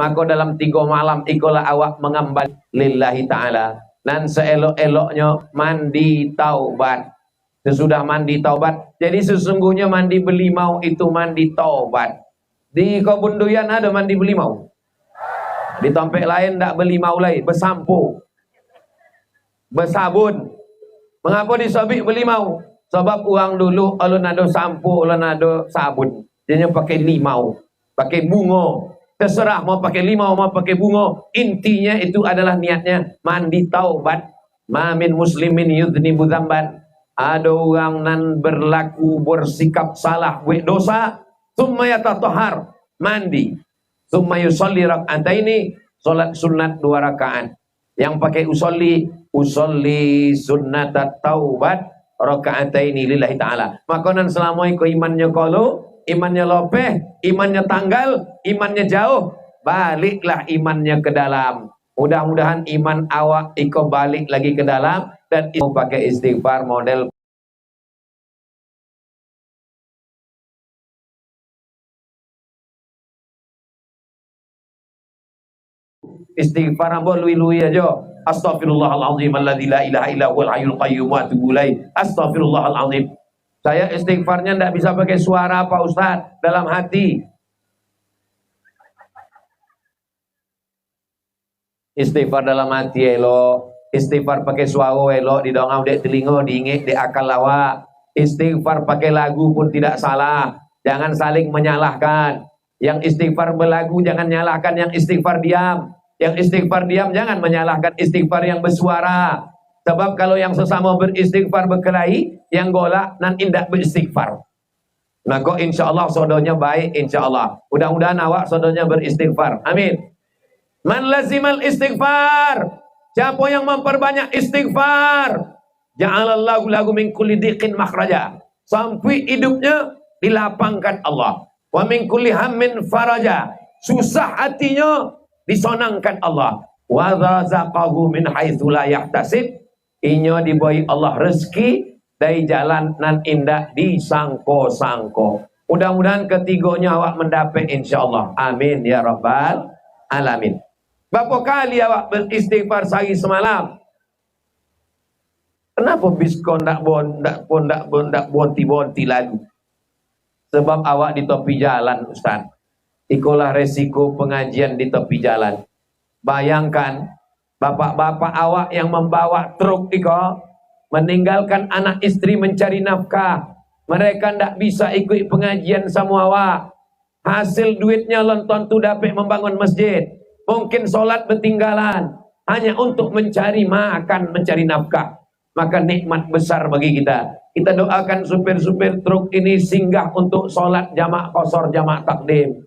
maka dalam 3 malam ikolah awak mengambil lillahi ta'ala. Dan seelok-eloknya mandi taubat. Sesudah mandi taubat, jadi sesungguhnya mandi belimau itu mandi taubat. Di Kebun Duyan ada mandi belimau. Di tempat lain tak belimau lain, bersampo, bersabun. Mengapa disebut belimau? Sebab orang dulu ulun ada sampo, ulun ada sabun. Dia pakai limau, pakai bunga. Terserah mau pakai limau, mau pakai bunga. Intinya itu adalah niatnya mandi taubat. Ma min muslimin yudhnibu dzamban. Ada orang nan berlaku bersikap salah buat dosa, summa yatatahhar, mandi, summa yusolli rak'ataini, salat sunat 2 rakaat. Yang pakai usolli sunnatat taubat rak'ataini lillahi ta'ala. Maka nan selama itu imannya kalau imannya lopeh, imannya tanggal, imannya jauh, baliklah imannya ke dalam. Mudah-mudahan iman awak iko balik lagi ke dalam dan pakai istighfar model istighfar ambo lui-lui aja. Astaghfirullahalazim alladzi la ilaha illa huwal hayyul qayyum wa atubu ilaih. Astaghfirullahalazim. Saya istighfarnya tidak bisa pakai suara Pak Ustaz, dalam hati. Istighfar dalam hati elok, istighfar pakai suara elok, di dongau dek telinga, diingat dek akal lawa. Istighfar pakai lagu pun tidak salah. Jangan saling menyalahkan. Yang istighfar berlagu jangan nyalahkan yang istighfar diam. Yang istighfar diam jangan menyalahkan istighfar yang bersuara. Sebab kalau yang sesama beristighfar berkelahi, yang golak nan indah beristighfar. Maka insya Allah sodonya baik, insya Allah. Mudah-mudahan awak sodonya beristighfar. Amin. Man lazimal istighfar, siapa yang memperbanyak istighfar, ja'alallahu lahu min kulli diqin makhraja, sampai hidupnya dilapangkan Allah. Wa min kulli hammin faraja, susah hatinya disonangkan Allah. Wa razaqahu min haitsu la yahtasib, inyo diberi Allah rezeki dari jalan nan indah disangko-sangko. Mudah-mudahan ketiganya awak mendapat insyaallah. Amin ya rabbal alamin. Berapa kali awak beristighfar sehari semalam? Kenapa biskon tak bonti-bonti lagu? Sebab awak di tepi jalan, Ustaz. Itulah resiko pengajian di tepi jalan. Bayangkan, bapak-bapak awak yang membawa truk iko, meninggalkan anak istri mencari nafkah. Mereka tidak bisa ikut pengajian sama awak. Hasil duitnya lonton tu dapat membangun masjid. Mungkin solat bertinggalan hanya untuk mencari makan, mencari nafkah. Maka nikmat besar bagi kita. Kita doakan supir-supir truk ini singgah untuk solat jamaah qasar, jamaah takdim.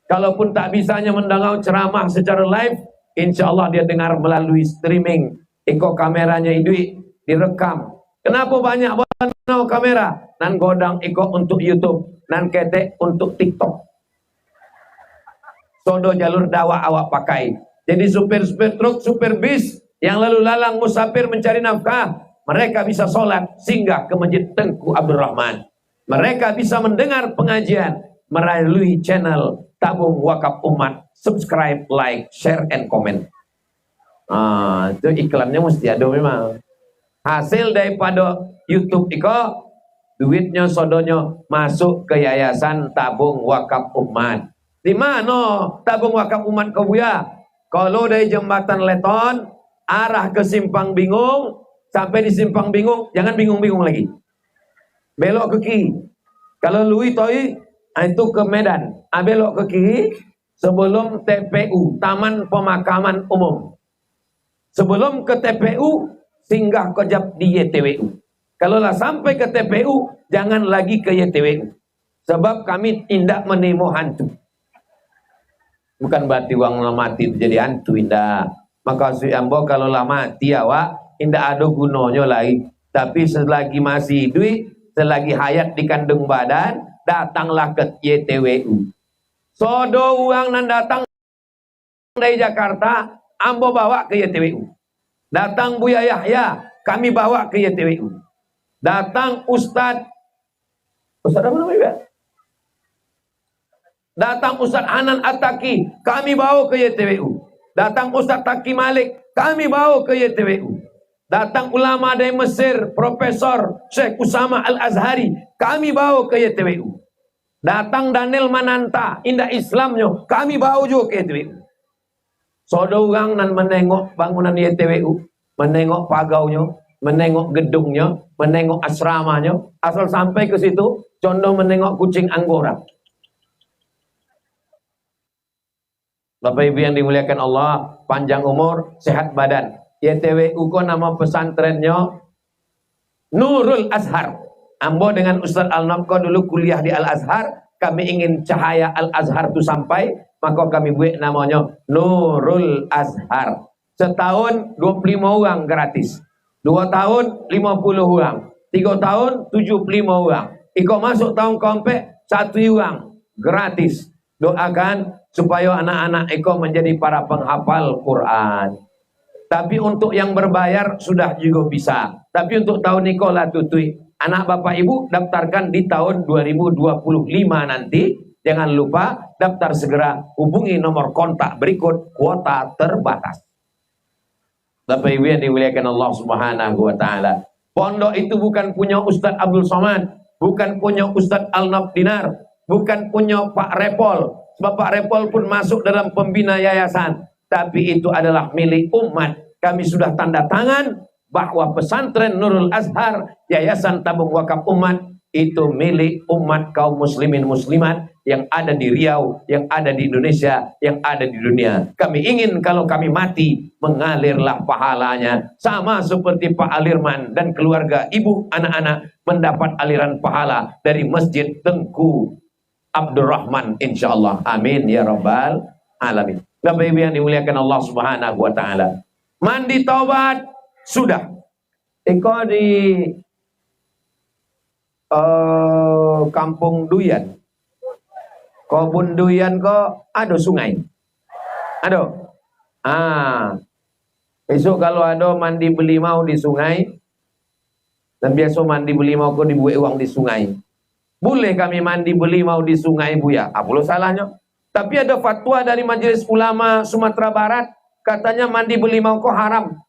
Kalaupun tak bisanya mendengar ceramah secara live, insya Allah dia dengar melalui streaming. Iko kameranya itu direkam. Kenapa banyak banget kamera? Nan godang iko untuk YouTube, nan ketek untuk TikTok. Sodo jalur dakwah awak pakai. Jadi supir-supir truk, supir bis yang lalu lalang musafir mencari nafkah, mereka bisa sholat singgah ke Masjid Tengku Abdurrahman. Mereka bisa mendengar pengajian melalui channel Tabung Wakaf Umat. Subscribe, like, share, and comment. Itu iklannya mesti ada memang. Hasil daripada YouTube iko, duitnya sodonya masuk ke Yayasan Tabung Wakaf Umat. Di mana Tabung Wakaf Umat Kebuya? Kalau dari jembatan Leton arah ke Simpang Bingung, sampai di Simpang Bingung jangan bingung-bingung lagi, belok ke kiri. Kalau lui toi itu ke Medan, belok ke kiri sebelum TPU, Taman Pemakaman Umum. Sebelum ke TPU singgah kejap di YTWU. Kalau lah sampai ke TPU jangan lagi ke YTWU, sebab kami tindak menemo hantu. Bukan berarti uang mati itu jadi hantu, indah. Maka ambo kalau lah mati awak indah ada gunanya lagi. Tapi selagi masih hidup, selagi hayat di kandung badan, datanglah ke YTWU. Sodo uang nan datang dari Jakarta, ambo bawa ke YTWU. Datang Buya Yahya, kami bawa ke YTWU. Datang Ustadz apa namanya? Datang Ustaz Hanan Attaqi, kami bawa ke YTWU. Datang Ustaz Taqi Malik, kami bawa ke YTWU. Datang ulama dari Mesir, Profesor Syekh Usama Al-Azhari, kami bawa ke YTWU. Datang Daniel Mananta, Indah Islamnya, kami bawa juga ke YTWU. Sodo orang nan menengok bangunan YTWU, menengok pagaunya, menengok gedungnya, menengok asramanya, asal sampai ke situ, condong menengok kucing Anggora. Bapak Ibu yang dimuliakan Allah, panjang umur, sehat badan. YTWU ko nama pesantrennya Nurul Azhar. Ambo dengan Ustaz Al-Nabko dulu kuliah di Al-Azhar, kami ingin cahaya Al-Azhar itu sampai, maka kami buat namanya Nurul Azhar. Setahun 25 orang gratis. 2 tahun 50 orang. 3 tahun 75 orang. Iko masuk tahun keempat 1 orang gratis. Doakan supaya anak-anak Eko menjadi para penghafal Quran. Tapi untuk yang berbayar sudah juga bisa. Tapi untuk tahun Eko lah tutui. Anak bapak ibu daftarkan di tahun 2025 nanti. Jangan lupa daftar segera, hubungi nomor kontak berikut, kuota terbatas. Bapak ibu yang dimuliakan Allah Subhanahu wa taala. Pondok itu bukan punya Ustaz Abdul Somad, bukan punya Ustaz Al-Nabdinar, bukan punya Pak Repol. Sebab Pak Repol pun masuk dalam pembina yayasan. Tapi itu adalah milik umat. Kami sudah tanda tangan bahwa pesantren Nurul Azhar, Yayasan Tabung Wakaf Umat, itu milik umat kaum muslimin muslimat yang ada di Riau, yang ada di Indonesia, yang ada di dunia. Kami ingin kalau kami mati, mengalirlah pahalanya. Sama seperti Pak Alirman dan keluarga, ibu, anak-anak, mendapat aliran pahala dari Masjid Tengku Abdurrahman, insyaallah. Amin ya rabbal alamin. Bapak ibu yang dimuliakan Allah Subhanahu wa taala. Mandi taubat sudah. Eko di Kampung Duyan. Kebun Duyan kok ada sungai. Ada. Besok kalau ada mandi belimau di sungai, dan biasa mandi belimau kok dibuat uang di sungai. Boleh kami mandi belimau di sungai Buya? Apa salahnya? Tapi ada fatwa dari Majelis Ulama Sumatera Barat, katanya mandi belimau kok haram.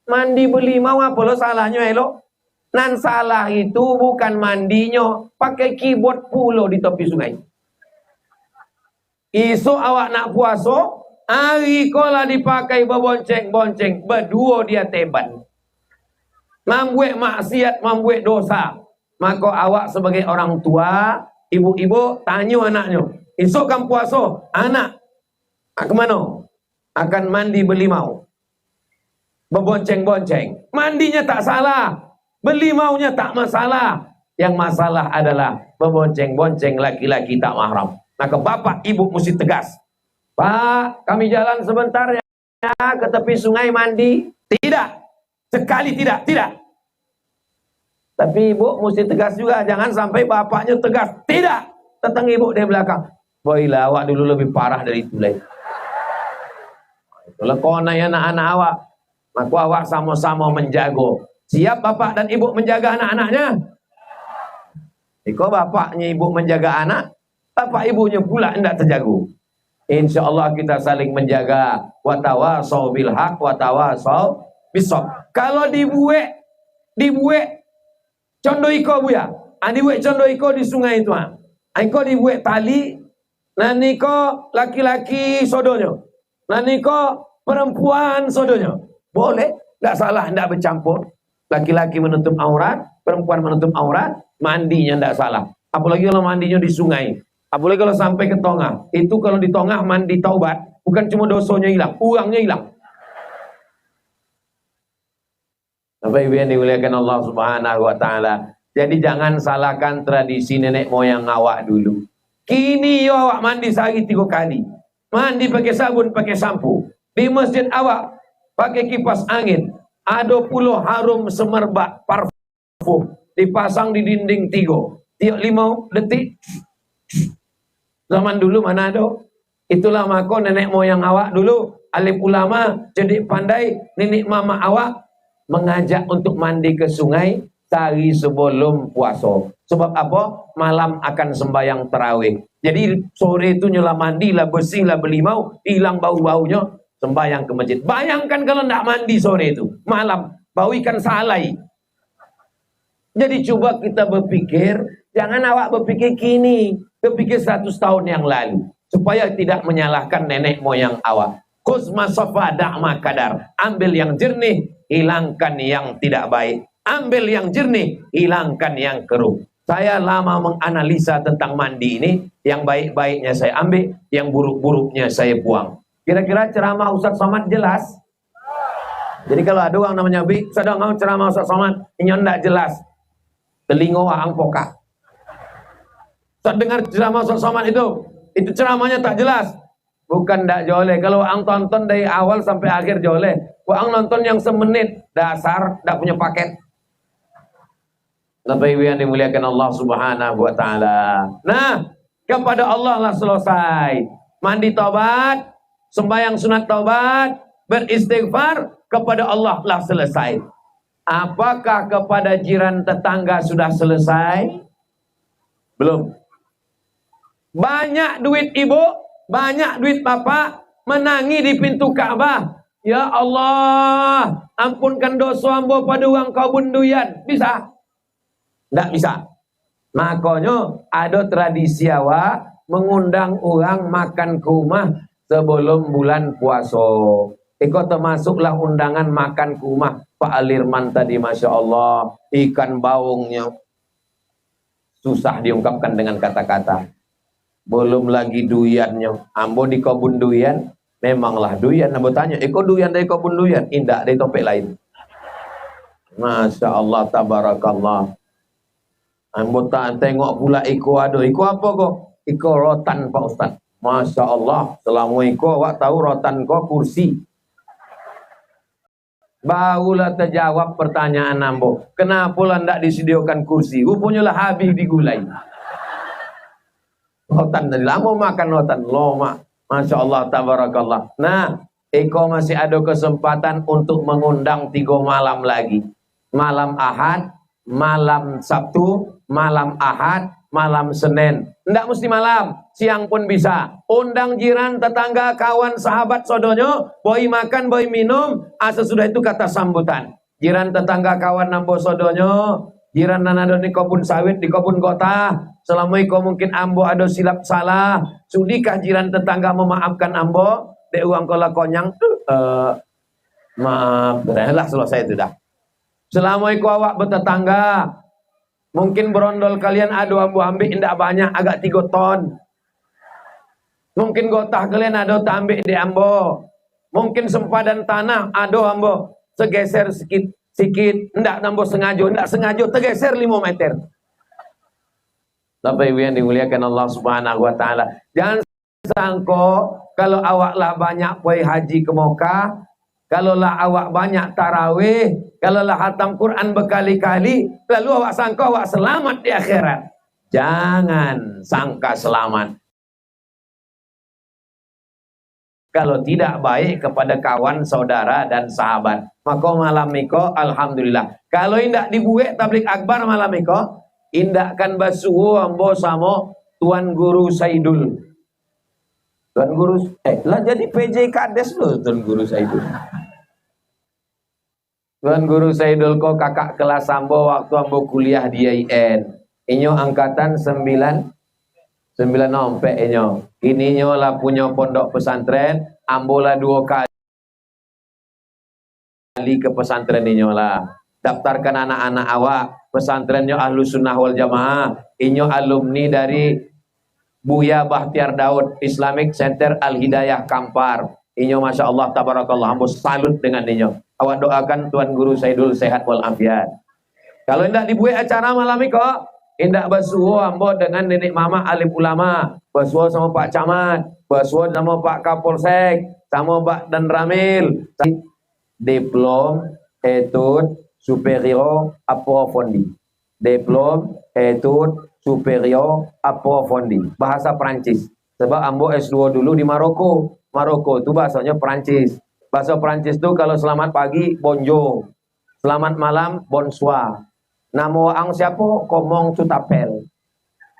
Mandi belimau apa salahnya elo? Nan salah itu bukan mandinya, pakai keyboard pulo di tepi sungai. Isu awak nak puasa, hari kola dipakai berbonceng-bonceng, berdua dia teban. Membuat maksiat, membuat dosa. Maka awak sebagai orang tua, ibu-ibu tanya anaknya, esok kan puasa, anak kemana? Akan mandi belimau, berbonceng-bonceng. Mandinya tak salah, belimaunya tak masalah. Yang masalah adalah berbonceng-bonceng laki-laki tak mahram. Maka bapak ibu mesti tegas. Pak, kami jalan sebentar ya ke tepi sungai mandi. Tidak, sekali tidak. Tapi ibu mesti tegas juga. Jangan sampai bapaknya tegas. Tidak, tentang ibu dari belakang. Boylah, awak dulu lebih parah dari itu lain. Itulah konai anak-anak awak. Maka awak sama-sama menjaga. Siap bapak dan ibu menjaga anak-anaknya? Jika bapaknya ibu menjaga anak, bapak ibunya pula tidak terjaga. Insya Allah kita saling menjaga. Watawasau bil haq, watawasau bisab. Kalau dibuat condo iko Buya. Dibuat condo iko di sungai itu. Iko dibuat tali. Nani ko laki-laki sodonya. Nani ko perempuan sodonya. Boleh, tidak salah, tidak bercampur. Laki-laki menutup aurat, perempuan menutup aurat, mandinya tidak salah. Apalagi kalau mandinya di sungai. Apalagi kalau sampai ke tongah. Itu kalau di tongah mandi taubat, bukan cuma dosanya hilang, uangnya hilang. Bapak Ibu yang dimuliakan Allah Subhanahu wa taala. Jadi jangan salahkan tradisi nenek moyang awak dulu. Kini yo awak mandi sehari 3 kali. Mandi pakai sabun, pakai sampo. Di masjid awak pakai kipas angin. Ada puluh harum semerbak parfum dipasang di dinding 3. Tiap 5 detik. Zaman dulu mana ada? Itulah maka nenek moyang awak dulu, alim ulama, jadi pandai, nenek mama awak mengajak untuk mandi ke sungai sehari sebelum puasa. Sebab apa? Malam akan sembahyang tarawih. Jadi sore itu nyela mandi lah, bersih lah, berlimau, hilang bau-baunya, sembahyang ke masjid. Bayangkan kalau tidak mandi sore itu, malam, bau ikan salai. Jadi coba kita berpikir, jangan awak berpikir kini, berpikir 100 tahun yang lalu. Supaya tidak menyalahkan nenek moyang awak. Khuzma safa da'ma kadar. Ambil yang jernih, hilangkan yang tidak baik. Ambil yang jernih, hilangkan yang keruh. Saya lama menganalisa tentang mandi ini. Yang baik-baiknya saya ambil, yang buruk-buruknya saya buang. Kira-kira ceramah Ustaz Somad jelas? Jadi kalau ada orang namanya sedang mau ceramah Ustaz Somad, ini tidak jelas. Telingo ang poka. Saat dengar ceramah Ustaz Somad itu ceramahnya tak jelas. Bukan tak joleh. Kalau ang tonton dari awal sampai akhir joleh. Ang nonton yang semenit, dasar, tak punya paket. Bapak Ibu yang dimuliakan Allah Subhanahu wa Ta'ala. Nah, kepada Allah lah selesai. Mandi taubat, sembahyang sunat taubat, beristighfar, kepada Allah lah selesai. Apakah kepada jiran tetangga sudah selesai? Belum. Banyak duit ibu, banyak duit bapak, menangi di pintu Ka'bah. Ya Allah, ampunkan dosa hamba pada orang kau bunduyan. Bisa? Tidak bisa. Makanya ada tradisi awak mengundang orang makan ke rumah sebelum bulan puasa. Iko termasuklah undangan makan ke rumah Pak Alirman tadi, Masya Allah. Ikan baungnya susah diungkapkan dengan kata-kata. Belum lagi duyannya. Ambo di kebun duyan, memanglah duyan. Ambo tanya, iko duyan dari kebun duyan? Indah dari topik lain. Masya Allah, tabarakallah. Ambo tengok pula iko ada. Iko apa kok? Iko rotan Pak Ustaz. Masya Allah. Selama iko awak tahu rotan kok kursi. Barulah terjawab pertanyaan ambo. Kenapa lah tidak disediakan kursi? Rupanya lah habis digulai. Rotan tadi lama makan rotan. Lama. Masya Allah, tabarakallah. Nah, iko masih ada kesempatan untuk mengundang 3 malam lagi. Malam Ahad, malam Sabtu, malam Ahad, malam Senin. Tidak mesti malam, siang pun bisa. Undang jiran, tetangga, kawan, sahabat, sodonyo, boy makan, boy minum. Sesudah itu kata sambutan. Jiran, tetangga, kawan, nambo sodonyo. Jiran nanado di kebun sawit, di kebun kota. Assalamualaikum, mungkin ambo ada silap salah. Sudikah jiran tetangga memaafkan ambo? Dek uang kola konyang. Maaf, lah selesai itu dah. Assalamualaikum awak bertetangga. Mungkin berondol kalian ada ambo ambil indak banyak, agak 3 ton. Mungkin gotah kalian ada tak ambil di ambo. Mungkin sempadan tanah ada ambo segeser sikit, ndak nambo sengaja, ndak sengaja tergeser 5 meter. Bapak Ibu yang dimuliakan Allah Subhanahu wa Ta'ala. Jangan sangko kalau awak lah banyak pergi haji ke Mekah, kalau lah awak banyak tarawih, kalau lah khatam Quran berkali-kali, lalu awak sangka awak selamat di akhirat. Jangan sangka selamat. Kalau tidak baik kepada kawan, saudara, dan sahabat. Maka malam miko, alhamdulillah. Kalau indak dibuat tablik akbar malam miko, indakkan basuhu ambo sama Tuan Guru Saidul. Tuan Guru, lah jadi PJ Kades loh Tuan Guru Saidul. Tuan Guru Saidul kok kakak kelas ambo waktu ambo kuliah di IAIN. Inyo angkatan 9 ompek inyo. Ininyo lah punya pondok pesantren, ambola 2 kali ke pesantren inyo lah. Daftarkan anak-anak awak, pesantrennya Ahlus Sunnah wal Jamaah. Inyo alumni dari Buya Bahtiar Daud Islamic Center Al Hidayah Kampar. Inyo Masya Allah tabarakallah, ambo salut dengan inyo. Awak doakan Tuan Guru Saidul sehat walafiat. Kalau tidak dibuat acara malam ini kok, indak basuh ambo dengan nenek mama alim ulama, basuh sama Pak Camat, basuh sama Pak Kapolsek, sama Pak Dan Ramil. Diplom etude superior approfondi. Diplom etude superior approfondi. Bahasa Perancis. Sebab ambo S2 dulu di Maroko. Maroko itu bahasanya Perancis. Bahasa Perancis itu kalau selamat pagi bonjour, selamat malam bonsoir. Namo ang siapa? Komong Tutapel.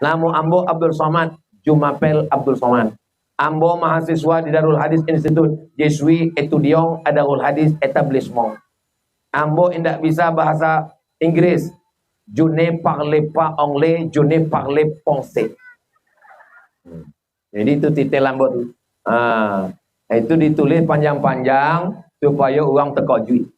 Namo ambo Abdul Somad, Jumapel Abdul Somad. Ambo mahasiswa di Darul Hadis Institute, Jesui Etudiong Darul Hadis Etablissement. Ambo indak bisa bahasa Inggris. Je ne parle pas anglais, je ne parle français. Jadi itu titel ambo tuh. Itu ditulis panjang-panjang supaya uang teko duit.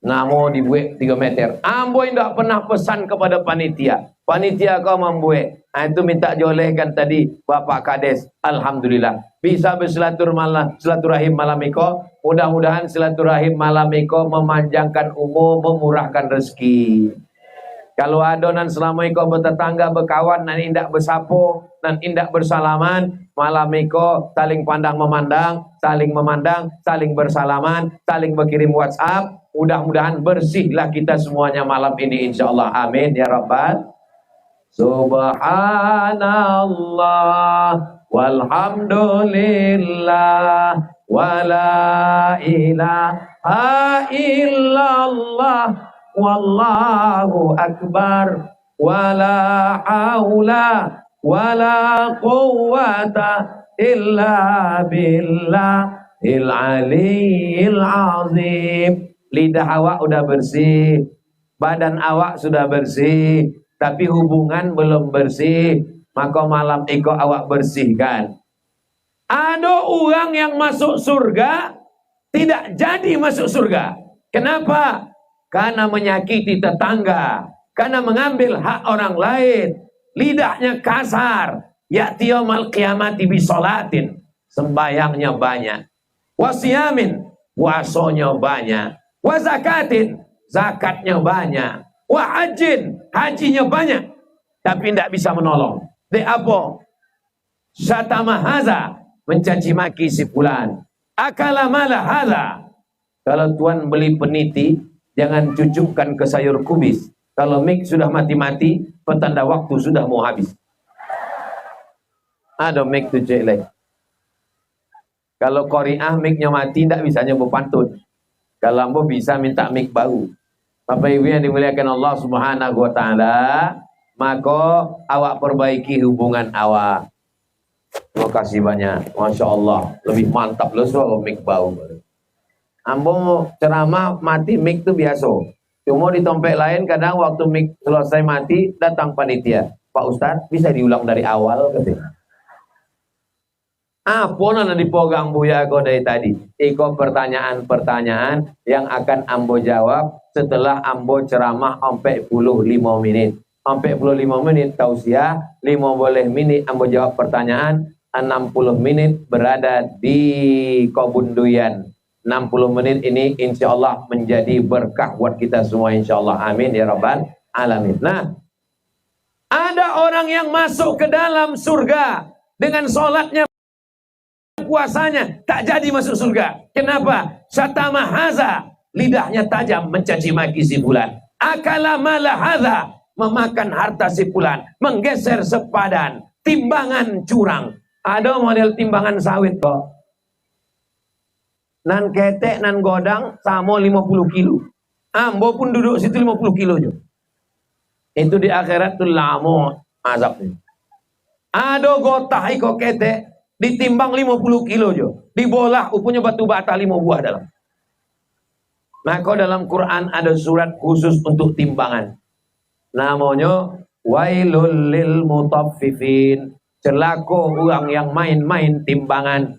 Namo dibuat 3 meter. Ambo tidak pernah pesan kepada panitia. Panitia kau membuat. Itu minta jolehkan tadi Bapak Kades. Alhamdulillah. Bisa bersilaturahim malam iko. Mudah-mudahan silaturahim malam iko memanjangkan umur, memurahkan rezeki. Kalau adonan selama iko bertetangga, berkawan, nan indak bersapo, nan indak bersalaman, malam iko saling pandang memandang, saling bersalaman, saling berkirim WhatsApp. Mudah-mudahan bersihlah kita semuanya malam ini insyaallah. Amin ya rabbal. Subhanallah walhamdulillah wala ilaha illallah wallahu akbar wala haula wala quwwata illa billahil aliyyil azim. Lidah awak udah bersih, badan awak sudah bersih, tapi hubungan belum bersih, maka malam iko awak bersihkan. Ada orang yang masuk surga tidak jadi masuk surga. Kenapa? Karena menyakiti tetangga, karena mengambil hak orang lain, lidahnya kasar. Ya'ti yaumal qiyamati bisolatin, sembayangnya banyak, wasiyamin, puasanya banyak, wa zakatin, zakatnya banyak, wa hajin, hajinya banyak, tapi tidak bisa menolong. De apa? Syatama haza, mencaci maki si fulan. Akala mala haza. Kalau tuan beli peniti, jangan cucukkan ke sayur kubis. Kalau mik sudah mati-mati, petanda waktu sudah mau habis. Ada mik tu jelek. Kalau Korea miknya mati, tidak bisa nyebut pantun. Kalau ambo bisa minta mik baru. Bapak Ibu yang dimuliakan Allah Subhanahu wa taala, maka awak perbaiki hubungan awak. Terima kasih banyak. Masya Allah, lebih mantap loh soal mik baru. Ambo ceramah mati mik itu biasa. Cuma di tempat lain kadang waktu mik selesai mati datang panitia. Pak Ustadz bisa diulang dari awal katanya. Apa nana dipegang Buya Eko dari tadi? Iko pertanyaan-pertanyaan yang akan ambo jawab setelah ambo ceramah 45 menit. 45 menit tausiah, 15 menit ambo jawab pertanyaan, 60 menit berada di Kobunduyan. 60 menit ini insya Allah menjadi berkah buat kita semua insya Allah. Amin ya rabbal alamin. Nah, ada orang yang masuk ke dalam surga dengan sholatnya, puasanya, tak jadi masuk surga. Kenapa? Syatama haza, lidahnya tajam mencaci maki si fulan. Akala mala haza, memakan harta si fulan, menggeser sepadan, timbangan curang. Ada model timbangan sawit kok. Nan ketek, nan godang, sama 50 kilo. Ambo pun duduk situ 50 kilo juga. Itu di akhirat tuh lama azabnya. Ada gotah iko ketek, ditimbang 50 kilo jo, dibolah punya batu bata 5 buah dalam. Maka dalam Quran ada surat khusus untuk timbangan. Namanya wailul lil mutaffifin. Celaka orang yang main-main timbangan.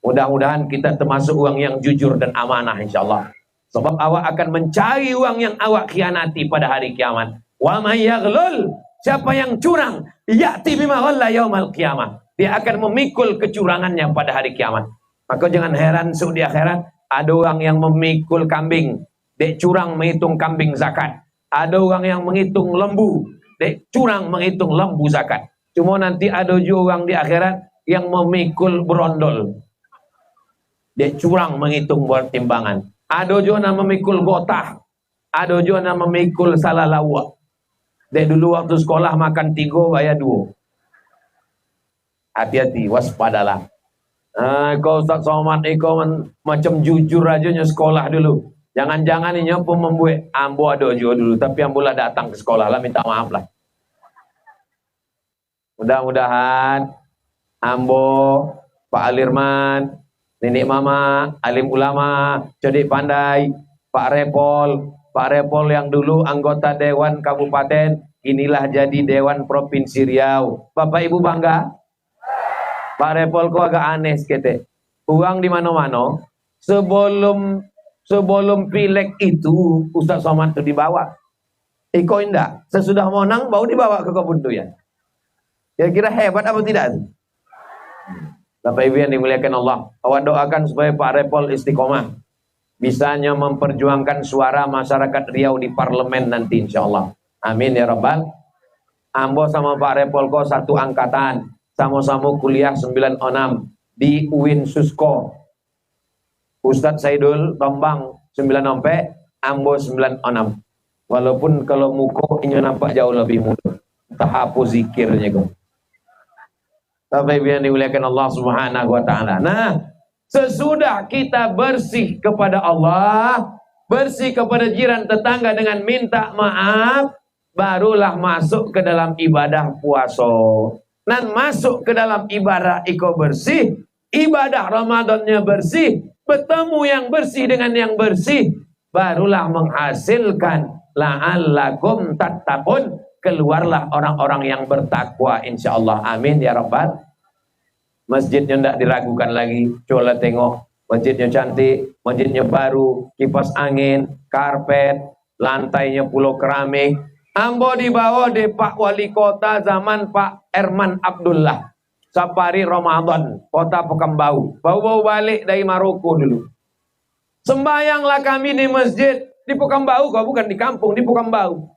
Mudah-mudahan kita termasuk orang yang jujur dan amanah insyaallah. Sebab awak akan mencari uang yang awak khianati pada hari kiamat. Wa may yaghlul, siapa yang curang, ya'ti bima ghalla yaumal qiyamah. Dia akan memikul kecurangannya pada hari kiamat. Maka jangan heran di akhirat ada orang yang memikul kambing, dek curang menghitung kambing zakat. Ada orang yang menghitung lembu, dek curang menghitung lembu zakat. Cuma nanti ada juga orang di akhirat yang memikul berondol, dek curang menghitung buat timbangan. Ada juga yang memikul gotah, ada juga yang memikul salah lawak. Dek dulu waktu sekolah makan 3 bayar 2. Hati-hati, waspadalah. Kau Ustaz Somad, kau macam jujur aja nya sekolah dulu. Jangan-jangan ini pun membuat ambo ada juga dulu, tapi ambo lah datang ke sekolah lah, minta maaf lah. Mudah-mudahan ambo, Pak Alirman, Nenek Mama, alim ulama, cerdik pandai, Pak Repol yang dulu anggota Dewan Kabupaten, inilah jadi Dewan Provinsi Riau. Bapak Ibu bangga? Pak Repol kok agak aneh sekete. Uang di mana-mana, sebelum pileg itu Ustaz Somad itu dibawa. Iko indah, sesudah menang baru dibawa ke Kebuntuyan. Kira-kira hebat apa tidak? Bapak Ibu yang dimuliakan Allah, awak doakan supaya Pak Repol istiqomah, bisanya memperjuangkan suara masyarakat Riau di parlemen nanti insya Allah. Amin ya Rabbal. Ambo sama Pak Repol kok satu angkatan, sama-sama kuliah 96 di UIN Susko. Ustadz Saidul Tombang 96, Ambo 96. Walaupun kalau muko ini nampak jauh lebih mudah. Tahap zikirnya kok. Bapak Ibu yang dimuliakan Allah Subhanahu wa taala. Nah, sesudah kita bersih kepada Allah, bersih kepada jiran tetangga dengan minta maaf, barulah masuk ke dalam ibadah puasa. Dan masuk ke dalam ibadah iko bersih, ibadah Ramadannya bersih, bertemu yang bersih dengan yang bersih, barulah menghasilkan la'allakum tattaqun, keluarlah orang-orang yang bertakwa insyaallah. Amin ya rabbal. Masjidnya tidak diragukan lagi. Coba tengok, masjidnya cantik, masjidnya baru, kipas angin, karpet, lantainya pulau keramik. Ambo dibawa di Pak Wali Kota zaman Pak Erman Abdullah. Safari Ramadan, kota Pekembau. Bau-bau balik dari Maroko dulu. Sembayanglah kami di masjid di Pekembau, kau bukan di kampung, di Pekembau.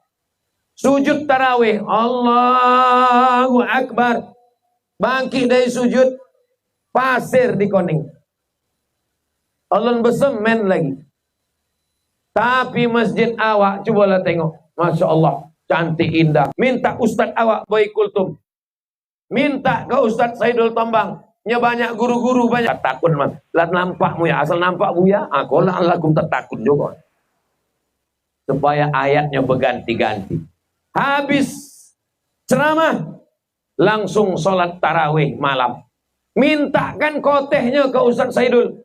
Sujud tarawih, Allahu Akbar. Bangkit dari sujud, pasir di koning. Alun besemen lagi. Tapi masjid awak, cobalah tengok. Masya Allah, cantik indah. Minta Ustadz awak Boy Kultum. Minta ke Ustadz Saidul Tombang. Nya banyak guru-guru banyak. Takut mas. Lihat nampakmu ya, asal nampak bu ya. Aku lah lakum takut juga. Supaya ayatnya berganti-ganti. Habis ceramah, langsung sholat tarawih malam. Mintakan kotehnya ke Ustadz Saidul.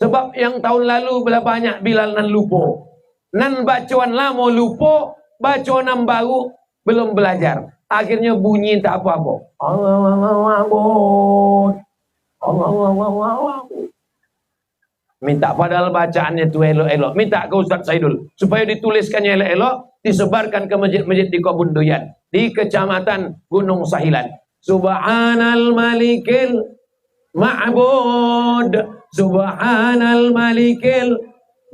Sebab yang tahun lalu banyak Bilal nan lupo. Nan bacaan lama lupo, bacaan yang baru belum belajar. Akhirnya bunyi tak apa-apa. Allah. Minta padahal bacaannya itu elok-elok. Minta ke Ustadz Saidul supaya dituliskannya elok-elok, disebarkan ke masjid-masjid di Kebuntuyan, di Kecamatan Gunung Sahilan. Subhanal Malikil Ma'bud, Subhanal Malikil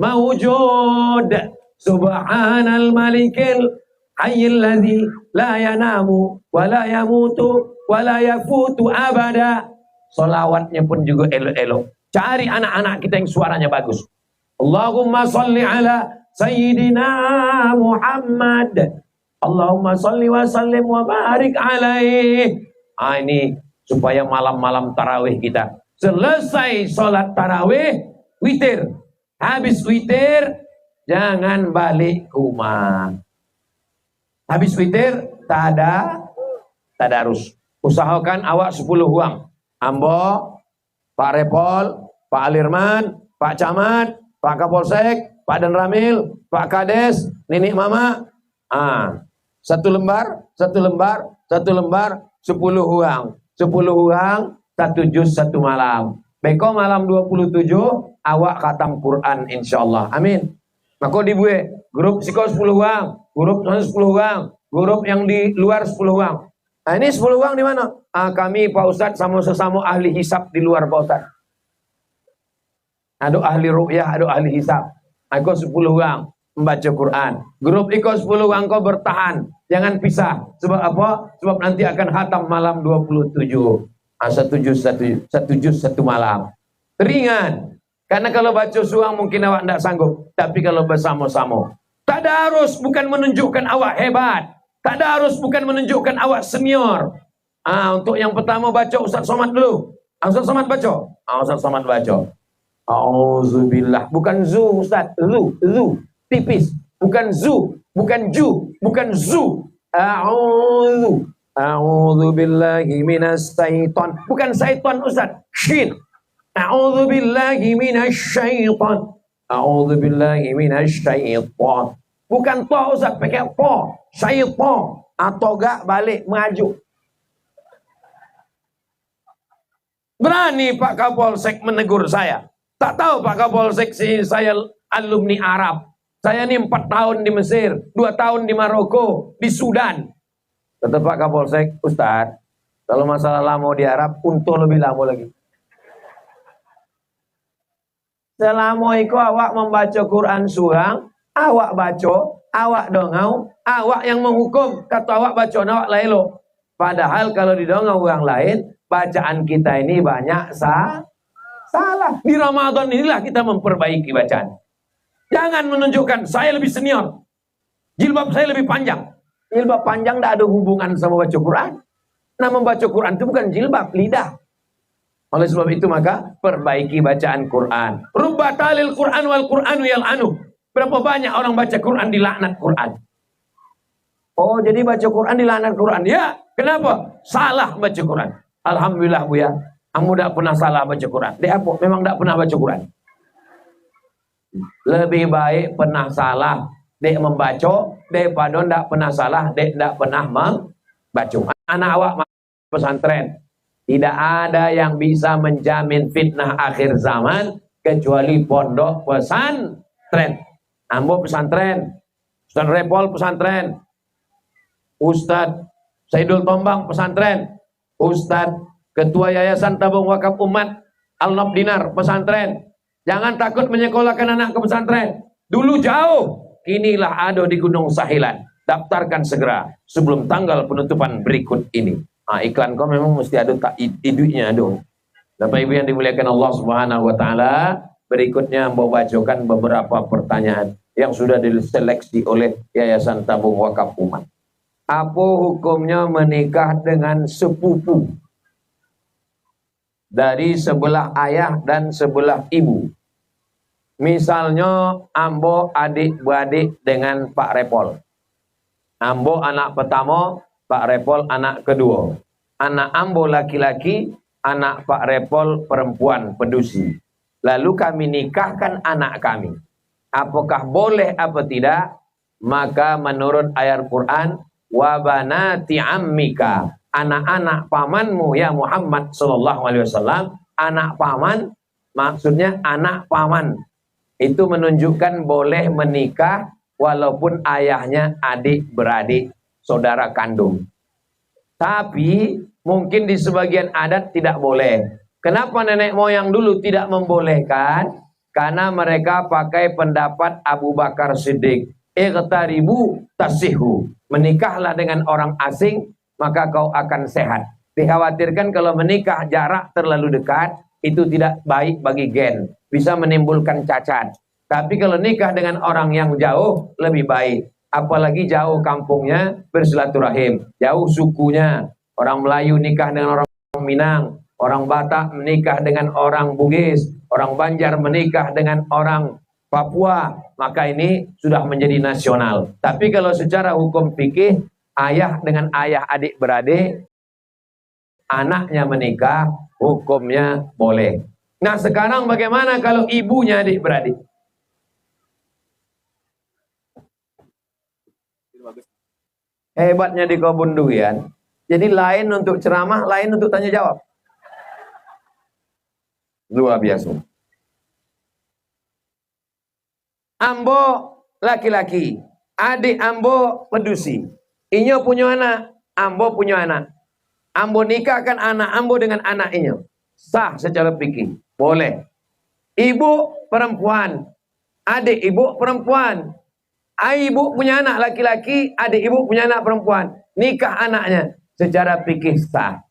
Mawjud, Subhanal Malikil Hayyil ladzi la yanamu wa la yamutu wa la yafutu abada. Solawatnya pun juga elok-elok. Cari anak-anak kita yang suaranya bagus. Allahumma salli ala Sayyidina Muhammad. Allahumma salli wa sallim wa barik alaih. Ini supaya malam-malam tarawih kita. Selesai sholat tarawih, witir. Habis witir, jangan balik ke rumah. Habis witir, tadarus. Usahakan awak 10 uang. Ambo, Pak Repol, Pak Alirman, Pak Camat, Pak Kapolsek, Pak Dan Ramil, Pak Kades, Nenek Mama. Satu lembar, 10 uang. 10 uang, 1 juz 1 malam. Beko malam 27, awak khatam Quran insyaallah. Amin. Maka dibuat grup siko 10 uang, grup 10 uang, grup yang di luar 10 uang. Nah ini 10 uang di mana? Kami Pak Ustadz sama sesama ahli hisab di luar Pak Ustadz. Ada ahli ru'yah, ada ahli hisab. Aku 10 uang membaca Quran. Grup Iko 10 uang kau bertahan. Jangan pisah. Sebab apa? Sebab nanti akan khatam malam 27. 1 juz 1 malam. Ringan. Karena kalau baca suang mungkin awak tidak sanggup. Tapi kalau bersama-sama. Tadarus bukan menunjukkan awak hebat. Tadarus bukan menunjukkan awak senior. Untuk yang pertama baca Ustaz Somad dulu. Ustaz Somad baca. Ustaz Somad baca. Auzubillah. Bukan zu, Ustaz. Zu. Tipis. Bukan zu. Bukan ju. Bukan zu. A'udzu. A'udzu billahi minas syaiton. Bukan syaiton, Ustaz. Shin. A'udzu billahi minasy syaiton. A'udzu billahi minasy syaiton. Bukan to, Ustaz, pakai to. Syaiton. Atau gak balik maju. Berani Pak Kapolsek menegur saya. Tak tahu Pak Kapolsek saya alumni Arab. Saya ini 4 tahun di Mesir, 2 tahun di Maroko, di Sudan. Kata Pak Kapolsek, Ustaz, kalau masalah lama di Arab, untuk lebih lama lagi. Selama itu awak membaca Quran surang, awak baca, awak dongau, awak yang menghukum. Kata awak baca, awak lailo. Padahal kalau di dongau orang lain, bacaan kita ini banyak salah. Di Ramadan inilah kita memperbaiki bacaan. Jangan menunjukkan saya lebih senior. Jilbab saya lebih panjang. Jilbab panjang tidak ada hubungan sama baca Quran. Nah, membaca Quran itu bukan jilbab, lidah. Oleh sebab itu maka perbaiki bacaan Quran. Rubba talil Quran wal Quranu yal'anu. Berapa banyak orang baca Quran dilaknat Quran. Oh, jadi baca Quran dilaknat Quran. Ya, kenapa? Salah baca Quran. Alhamdulillah Bu ya. Kamu tidak pernah salah baca Quran. Dek apa? Memang tidak pernah baca Quran. Lebih baik pernah salah dek membaca daripada tidak pernah salah dek tidak pernah membaca. Anak awak pesantren. Tidak ada yang bisa menjamin fitnah akhir zaman kecuali pondok pesantren. Ambo pesantren, Ustaz Repol pesantren, Ustaz Saidul Tombang pesantren, Ustaz Ketua Yayasan Tabung Wakaf Umat Al-Nob Dinar pesantren. Jangan takut menyekolahkan anak ke pesantren. Dulu jauh, kinilah ada di Gunung Sahilan. Daftarkan segera sebelum tanggal penutupan berikut ini. Nah, iklan kau memang mesti ada tak iduknya ada. Bapak Ibu yang dimuliakan Allah Subhanahu wa taala, berikutnya mau bacakan beberapa pertanyaan yang sudah diseleksi oleh Yayasan Tabung Wakaf Umat. Apa hukumnya menikah dengan sepupu dari sebelah ayah dan sebelah ibu? Misalnya ambo adik-beradik dengan Pak Repol. Ambo anak pertama, Pak Repol anak kedua. Anak ambo laki-laki, anak Pak Repol perempuan pedusi. Lalu kami nikahkan anak kami. Apakah boleh apa tidak? Maka menurut ayat Quran, wa banati ammika, anak-anak pamanmu ya Muhammad sallallahu alaihi wasallam, anak paman maksudnya anak paman. Itu menunjukkan boleh menikah walaupun ayahnya adik-beradik, saudara kandung. Tapi mungkin di sebagian adat tidak boleh. Kenapa nenek moyang dulu tidak membolehkan? Karena mereka pakai pendapat Abu Bakar Siddiq. Iqtaribu tasihu. Menikahlah dengan orang asing, maka kau akan sehat. Dikhawatirkan kalau menikah jarak terlalu dekat, itu tidak baik bagi gen. Bisa menimbulkan cacat. Tapi kalau nikah dengan orang yang jauh, lebih baik. Apalagi jauh kampungnya bersilaturahim, jauh sukunya. Orang Melayu nikah dengan orang Minang, orang Batak menikah dengan orang Bugis, orang Banjar menikah dengan orang Papua, maka ini sudah menjadi nasional. Tapi kalau secara hukum fikih, ayah dengan ayah adik-beradik, anaknya menikah, hukumnya boleh. Nah sekarang bagaimana kalau ibunya adik-beradik? Hebatnya di Kebun Durian. Jadi lain untuk ceramah, lain untuk tanya jawab. Luar biasa. Ambo laki-laki, adik ambo pedusi. Inyo punya anak, ambo punya anak. Ambo nikahkan anak ambo dengan anak inyo. Sah secara fikih, boleh. Ibu perempuan, adik ibu perempuan. Ibu punya anak laki-laki, adik ibu punya anak perempuan. Nikah anaknya secara fikih sah.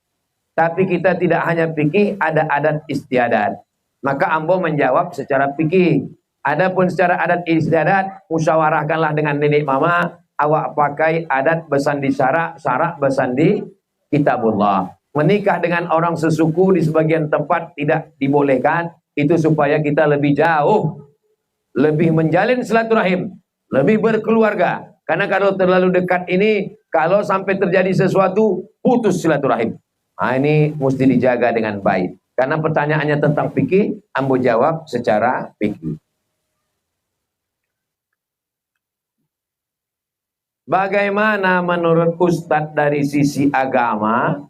Tapi kita tidak hanya fikih, ada adat istiadat. Maka ambo menjawab secara fikih. Adapun secara adat istiadat, musyawarahkanlah dengan nenek mama. Awak pakai adat bersandi syarak, syarak bersandi kitabullah. Menikah dengan orang sesuku di sebagian tempat tidak dibolehkan. itu supaya kita lebih jauh, lebih menjalin silaturahim, lebih berkeluarga. Karena kalau terlalu dekat ini, kalau sampai terjadi sesuatu, putus silaturahim. Nah, ini mesti dijaga dengan baik. Karena pertanyaannya tentang fikih, ambo jawab secara fikih. Bagaimana menurut Ustadz dari sisi agama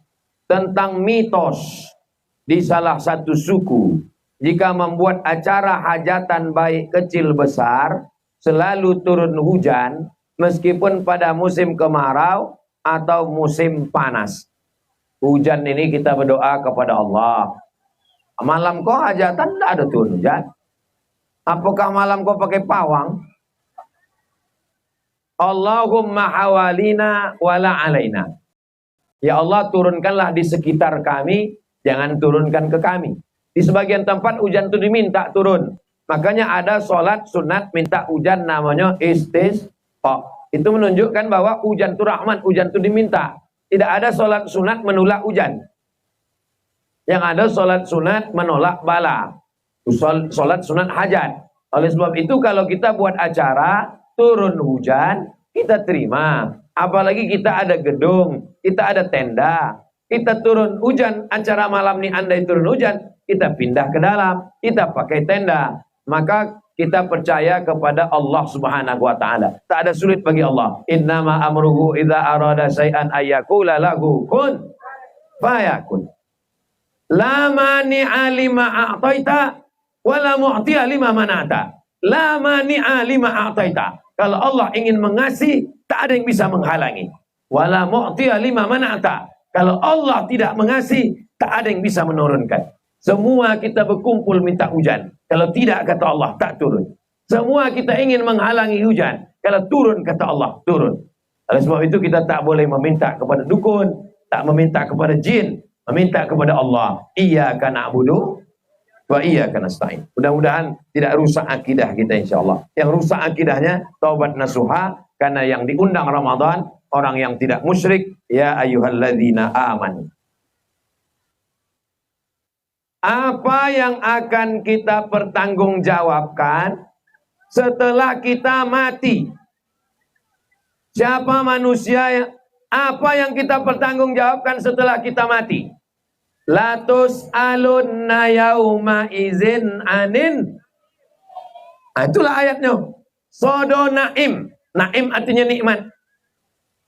tentang mitos di salah satu suku, jika membuat acara hajatan baik kecil besar selalu turun hujan meskipun pada musim kemarau atau musim panas? Hujan ini kita berdoa kepada Allah. Malam kau hajatan tidak ada turun hujan. Apakah malam kau pakai pawang? Allahumma hawalina wala alaina. Ya Allah, turunkanlah di sekitar kami, jangan turunkan ke kami. Di sebagian tempat hujan itu diminta turun. Makanya ada sholat sunat minta hujan namanya istisqa. Itu menunjukkan bahwa hujan itu rahmat, hujan itu diminta. Tidak ada sholat sunat menolak hujan. Yang ada sholat sunat menolak bala. Sholat sunat hajat. Oleh sebab itu kalau kita buat acara turun hujan, kita terima. Apalagi kita ada gedung, kita ada tenda, kita turun hujan, acara malam nih andai turun hujan, kita pindah ke dalam, kita pakai tenda. Maka kita percaya kepada Allah Subhanahu wa taala. Tak ada sulit bagi Allah. Innama amruhu idza arada syai'an ayyakula lahu kun fayakun. La mani'a lima a'taita wala mu'tiya lima mana'ta. La mani'a lima a'taita. Kalau Allah ingin mengasih, tak ada yang bisa menghalangi. Wala mu'tiya lima mana'ta. Kalau Allah tidak mengasih, tak ada yang bisa menurunkan. Semua kita berkumpul minta hujan. Kalau tidak, kata Allah, tak turun. Semua kita ingin menghalangi hujan. Kalau turun, kata Allah, turun. Oleh sebab itu kita tak boleh meminta kepada dukun, tak meminta kepada jin, meminta kepada Allah. Iyyaka na'budu wa iyyaka nasta'in. Mudah-mudahan tidak rusak akidah kita insyaallah. Yang rusak akidahnya taubat nasuha, karena yang diundang Ramadan orang yang tidak musyrik. Ya ayyuhalladzina amanu. Apa yang akan kita pertanggungjawabkan setelah kita mati? Siapa manusia yang, apa yang kita pertanggungjawabkan setelah kita mati? Latus alunna yauma izin anin. Nah, itulah ayatnya. Sodo naim. Naim artinya nikmat.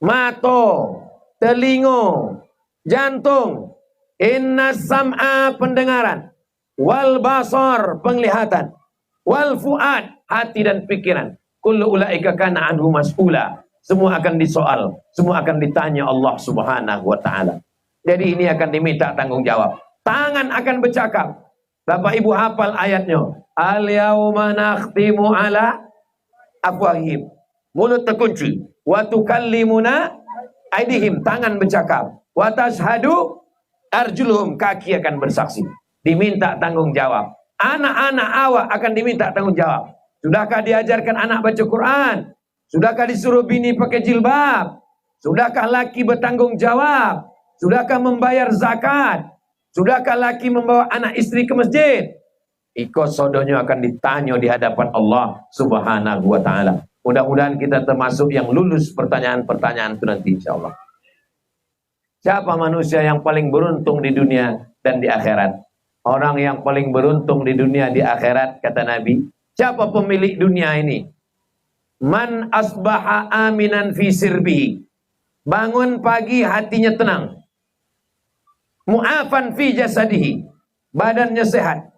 Mato, telingo, jantung. Inna sam'a pendengaran. Wal basar penglihatan. Wal fuad hati dan pikiran. Kullu ulaika kana anhu mas'ula. Semua akan disoal. Semua akan ditanya Allah Subhanahu wa ta'ala. Jadi ini akan diminta tanggung jawab. Tangan akan bercakap. Bapak Ibu hafal ayatnya. Al-yawma nakhtimu ala afwahihim. Mulut terkunci. Wa tukallimuna aidihim. Tangan bercakap. Wa tashhadu arjuluhum. Kaki akan bersaksi. Diminta tanggung jawab. Anak-anak awak akan diminta tanggung jawab. Sudahkah diajarkan anak baca Quran? Sudahkah disuruh bini pakai jilbab? Sudahkah laki bertanggung jawab? Sudahkah membayar zakat? Sudahkah laki membawa anak istri ke masjid? Ikut sodonya akan ditanya di hadapan Allah Subhanahu wa ta'ala. Mudah-mudahan kita termasuk yang lulus pertanyaan-pertanyaan itu nanti insyaallah. Siapa manusia yang paling beruntung di dunia dan di akhirat? Orang yang paling beruntung di dunia di akhirat, kata Nabi. Siapa pemilik dunia ini? Man asbaha aminan fi sirbihi. Bangun pagi hatinya tenang. Mu'afan fi jasadihi. Badannya sehat.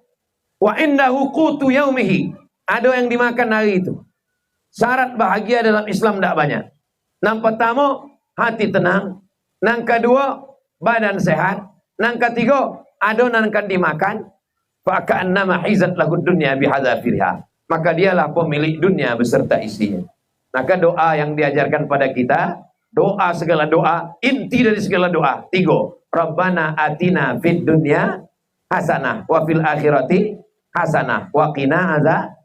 Wa indahu qutu yaumihi. Ada yang dimakan hari itu. Syarat bahagia dalam Islam tidak banyak. Yang pertama, hati tenang. Yang kedua, badan sehat. Yang ketiga, ada yang akan dimakan. Faka'annama hizat lahud dunya bihadzafirha. Maka dialah pemilik dunia beserta isinya. Maka doa yang diajarkan pada kita, doa segala doa, inti dari segala doa, 3. Rabbana atina fid dunya hasanah wa fil akhirati hasanah wa qina azab.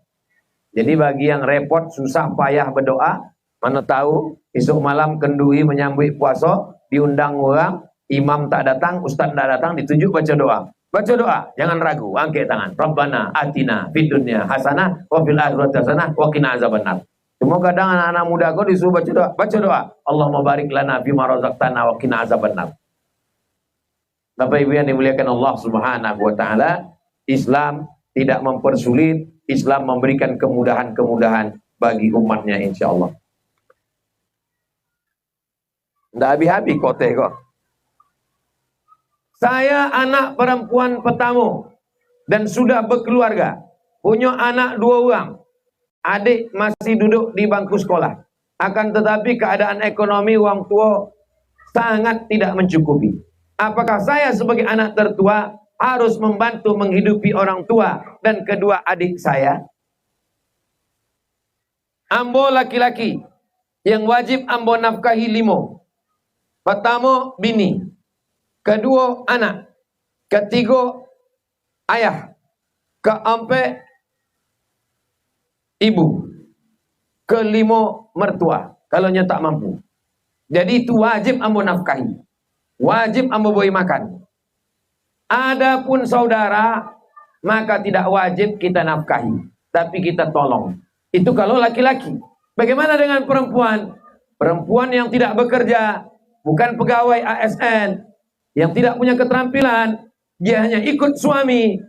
Jadi bagi yang repot, susah, payah berdoa, mana tahu esok malam kenduri menyambut puasa, diundang orang, imam tak datang, ustaz tak datang, ditunjuk baca doa. Baca doa, jangan ragu, angkat tangan. Rabbana atina fid dunya hasanah wa fil akhirati hasanah wa qina azabannar. Cuma kadang anak-anak muda kau disuruh baca doa. Baca doa. Allahumma barik lana fima razaqtana wa qina azabannar. Bapak Ibu yang dimuliakan Allah Subhanahu wa taala, Islam tidak mempersulit, Islam memberikan kemudahan-kemudahan bagi umatnya insyaallah. Nggak habis-habis kote kok. Saya anak perempuan petamu dan sudah berkeluarga, punya anak 2 orang. Adik masih duduk di bangku sekolah. Akan tetapi keadaan ekonomi orang tua sangat tidak mencukupi. Apakah saya sebagai anak tertua harus membantu menghidupi orang tua dan kedua adik saya? Ambo laki-laki yang wajib ambo nafkahi 5. Pertama bini, kedua anak, ketiga ayah, keempat ibu, kelima mertua kalau nya tak mampu. Jadi itu wajib ambo nafkahi, wajib ambo beri makan. Adapun saudara maka tidak wajib kita nafkahi, tapi kita tolong. Itu kalau laki-laki. Bagaimana dengan perempuan? Perempuan yang tidak bekerja, bukan pegawai ASN, yang tidak punya keterampilan, dia hanya ikut suami,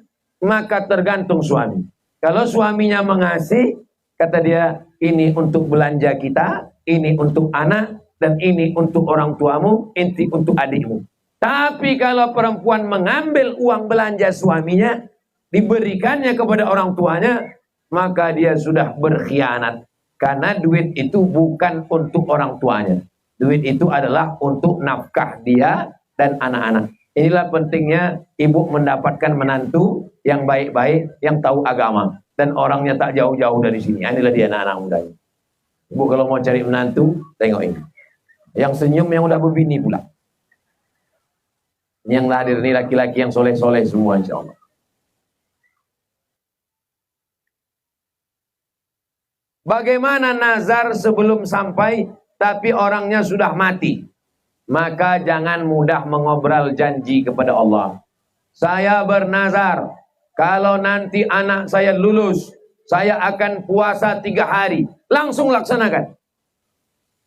maka tergantung suami. Kalau suaminya mengasih, kata dia, ini untuk belanja kita, ini untuk anak, dan ini untuk orang tuamu, ini untuk adikmu. Tapi kalau perempuan mengambil uang belanja suaminya, diberikannya kepada orang tuanya, maka dia sudah berkhianat. Karena duit itu bukan untuk orang tuanya. Duit itu adalah untuk nafkah dia dan anak-anak. Inilah pentingnya ibu mendapatkan menantu yang baik-baik, yang tahu agama. Dan orangnya tak jauh-jauh dari sini. Inilah dia anak-anak muda. Ibu kalau mau cari menantu, tengok ini. Yang senyum yang udah berbini pula. Yang hadir ini laki-laki yang soleh-soleh semua insya Allah. Bagaimana nazar sebelum sampai tapi orangnya sudah mati? Maka jangan mudah mengobrol janji kepada Allah. Saya bernazar, kalau nanti anak saya lulus, saya akan puasa 3 hari. Langsung laksanakan.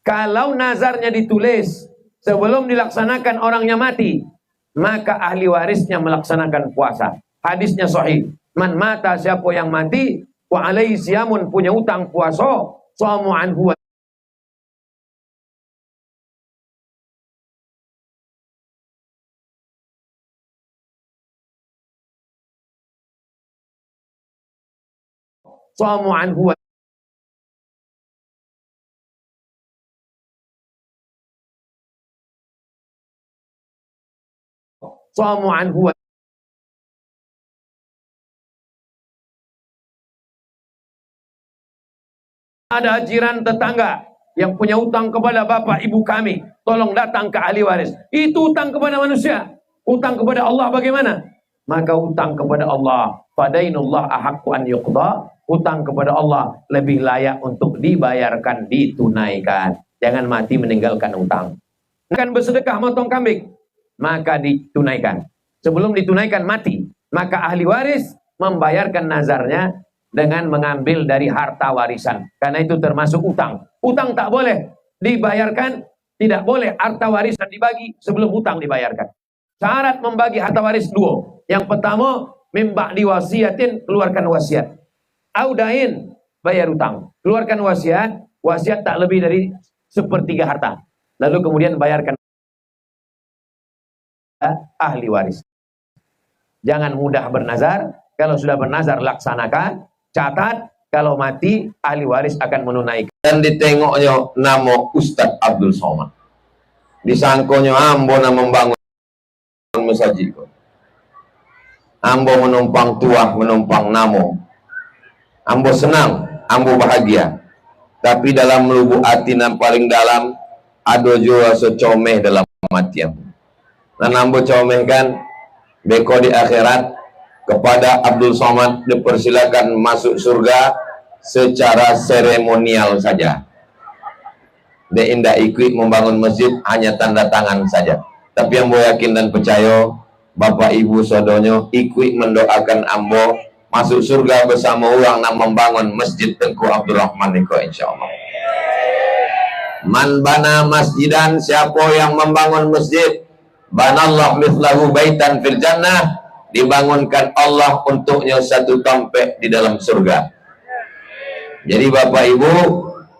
Kalau nazarnya ditulis sebelum dilaksanakan orangnya mati, maka ahli warisnya melaksanakan puasa. Hadisnya sahih. Man mata, siapa yang mati, wa alaihi siyamun, punya utang puasa, shamu anhu shamu anhu shamu anhu. Ada jiran tetangga yang punya utang kepada bapak ibu kami, tolong datang ke ahli waris. Itu utang kepada manusia. Utang kepada Allah bagaimana? Maka utang kepada Allah, fadainullah ahaqqu an yuqda. Utang kepada Allah lebih layak untuk dibayarkan, ditunaikan. Jangan mati meninggalkan utang. Akan bersedekah motong kambing, maka ditunaikan. Sebelum ditunaikan mati, maka ahli waris membayarkan nazarnya dengan mengambil dari harta warisan. Karena itu termasuk utang. Utang tak boleh dibayarkan, tidak boleh harta warisan dibagi sebelum utang dibayarkan. Syarat membagi harta waris 2. Yang pertama, mimba diwasiatin, keluarkan wasiat. Audain, bayar utang. Keluarkan wasiat, wasiat tak lebih dari 1/3 harta. Lalu kemudian bayarkan ahli waris. Jangan mudah bernazar. Kalau sudah bernazar, laksanakan. Catat, kalau mati ahli waris akan menunaikan. Dan ditengoknya nama Ustadz Abdul Somad. Disangkonya ambo na membangun masjid. Ambo menumpang tuah, menumpang namo. Ambo senang, ambo bahagia. Tapi dalam lubuk hati yang paling dalam ada juga secomeh dalam hati ambo. Dan ambo comeh kan beko di akhirat. Kepada Abdul Somad dipersilakan masuk surga secara seremonial saja. Dia tidak ikut membangun masjid, hanya tanda tangan saja. Tapi yang boleh yakin dan percaya, Bapak Ibu Sodonyo ikut mendoakan ambo masuk surga bersama orang yang membangun masjid Tengku Abdul Rahman niko insyaallah. Man bana masjidan, siapa yang membangun masjid, banallahu mithlahu baitan fil jannah, dibangunkan Allah untuknya satu tampek di dalam surga. Jadi Bapak Ibu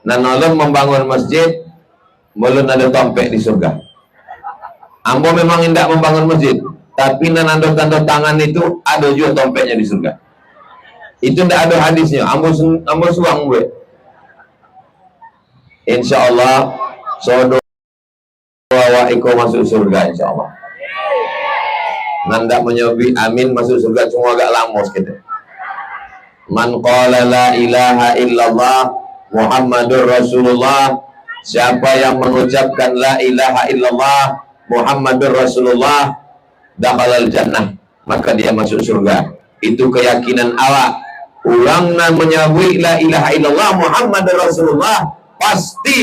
nanolong membangun masjid belum ada tampek di surga. Ambo memang tidak membangun masjid, tapi nanando tanda tangan itu ada juga tompeknya di surga. Itu tidak ada hadisnya. Ambo suang gue. Insya Allah sodo wa iko masuk surga insya Allah. Nanda menyobi amin masuk surga cuma agak lama gitu. Man qala la ilaha illallah Muhammadur Rasulullah, siapa yang mengucapkan la ilaha illallah Muhammadur Rasulullah, dakhalal jannah, maka dia masuk surga. Itu keyakinan awak. Ulang namanya la ilaha illallah Muhammadur Rasulullah, pasti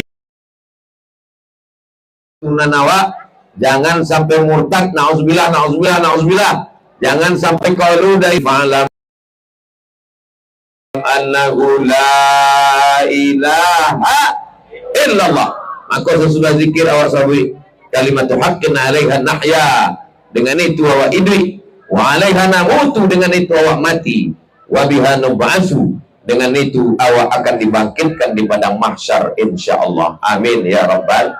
sunan awak. Jangan sampai murtad, na'udzubillah, na'udzubillah, na'udzubillah. Jangan sampai qalu dari fa'lam annahu la ilaha illallah. Maka sesudah zikir awak sabui kalimat haqqin 'alaiha nahya, dengan itu awak hidup, wa 'alaiha namutu, dengan itu awak mati, wa biha nub'atsu, dengan itu awak akan dibangkitkan di padang mahsyar insyaallah. Amin ya rabbal.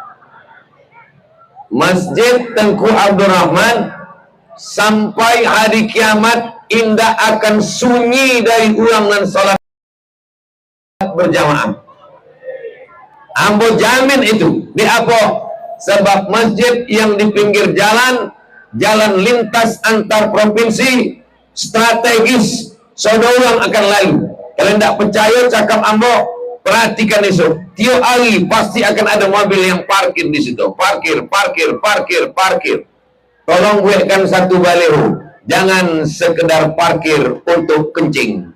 Masjid Tengku Abdul Rahman sampai hari kiamat indah akan sunyi dari ulang dan salat berjamaah. Ambo jamin itu. Di apa? Sebab masjid yang di pinggir jalan, jalan lintas antar provinsi, strategis, saudara akan lalu. Kalau tidak percaya cakap ambo, perhatikan itu. Tiap hari pasti akan ada mobil yang parkir di situ. Parkir, parkir, parkir, parkir. Tolong buatkan satu baliho. Jangan sekedar parkir untuk kencing.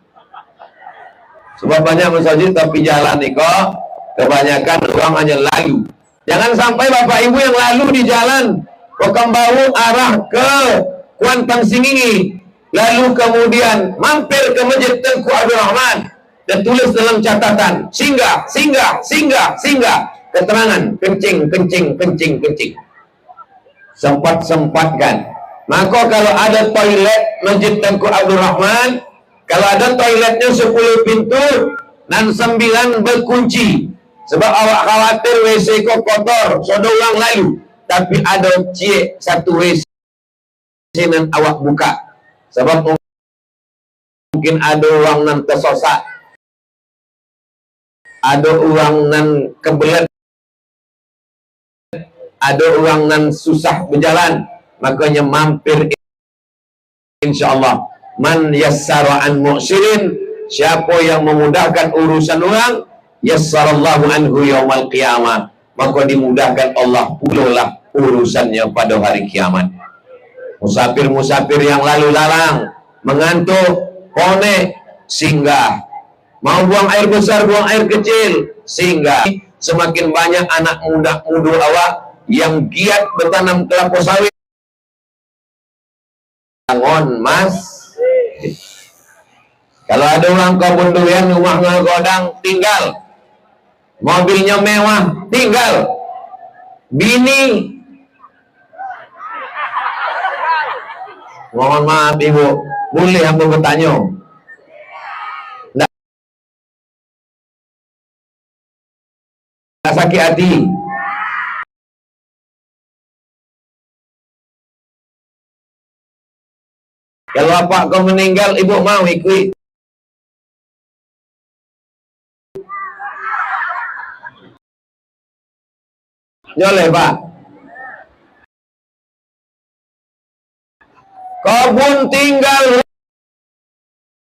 Sebab banyak masjid tapi jalan nih kok kebanyakan orang hanya lalu. Jangan sampai Bapak Ibu yang lalu di jalan Pekanbaru arah ke Kuantan Singingi, lalu kemudian mampir ke Masjid Tengku Abdul Rahman dan tulis dalam catatan singgah, singgah, singgah, singgah, keterangan kencing, kencing, kencing, kencing. Sempat-sempatkan. Maka kalau ada toilet Masjid Tengku Abdul Rahman, kalau ada toiletnya 10 pintu dan 9 berkunci, sebab awak khawatir WC kok kotor, sudah ulang lalu, tapi ada cie satu WC yang awak buka, sebab mungkin ada orang yang tersosak, ada orang yang kebelet, ada orang yang susah berjalan, makanya mampir insyaallah. Man yassara an mu'sirin, siapa yang memudahkan urusan orang, yassarallahu anhu yaumal qiyamah, maka dimudahkan Allah pulalah urusannya pada hari kiamat. Musafir-musafir yang lalu lalang, mengantuk, konek, singgah. Mau buang air besar, buang air kecil, singgah. Semakin banyak anak muda awak yang giat bertanam kelapa sawit. Bangun mas. Kalau ada orang kebun durian, rumahnya godang, tinggal. Mobilnya mewah, tinggal. Bini, mohon maaf ibu, boleh aku bertanya? Nggak sakit hati. Kalau bapak kau meninggal, ibu mau ikut? Boleh pak. Kebun tinggal,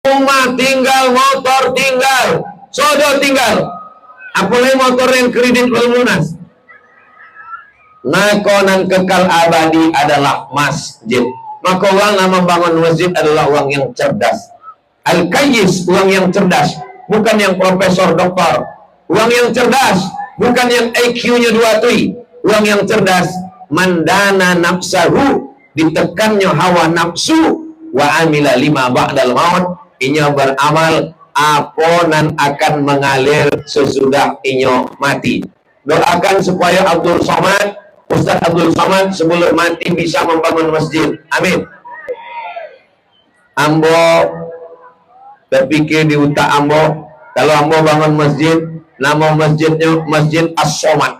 rumah tinggal, motor tinggal, sodo tinggal. Apalagi motor yang kredit lunas. Nakonan kekal abadi adalah masjid. Maka orang yang membangun masjid adalah orang yang cerdas. Al-Qayyis, orang yang cerdas, bukan yang profesor doktor. Orang yang cerdas, bukan yang IQ-nya 2 tui. Orang yang cerdas, mandana nafsahu ditekannya hawa nafsu, wa amila lima ba'dal maut, inyo beramal apa nan akan mengalir sesudah inyo mati. Doakan supaya Ustaz Abdul Somad sebelum mati bisa membangun masjid. Amin. Ambo terpikir di utak Ambo, kalau Ambo bangun masjid, nama masjidnya Masjid As-Somad.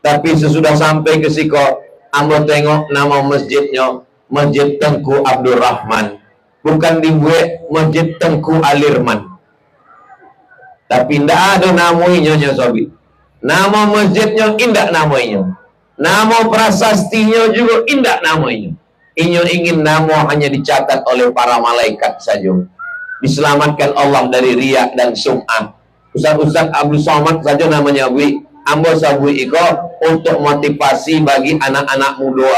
Tapi sesudah sampai ke Siko, Ambo tengok nama masjidnya Masjid Tengku Abdul Rahman. Bukan dibuat Masjid Tengku Alirman. Tapi tidak ada namanya Sobi. Nama masjidnya indah namanya. Nama prasastinya juga indah namanya. Inyo ingin nama hanya dicatat oleh para malaikat saja. Diselamatkan Allah dari riak dan sum'ah. Ustaz Abdul Somad saja namanya Bui. Ambo sabui iko untuk motivasi bagi anak-anak muda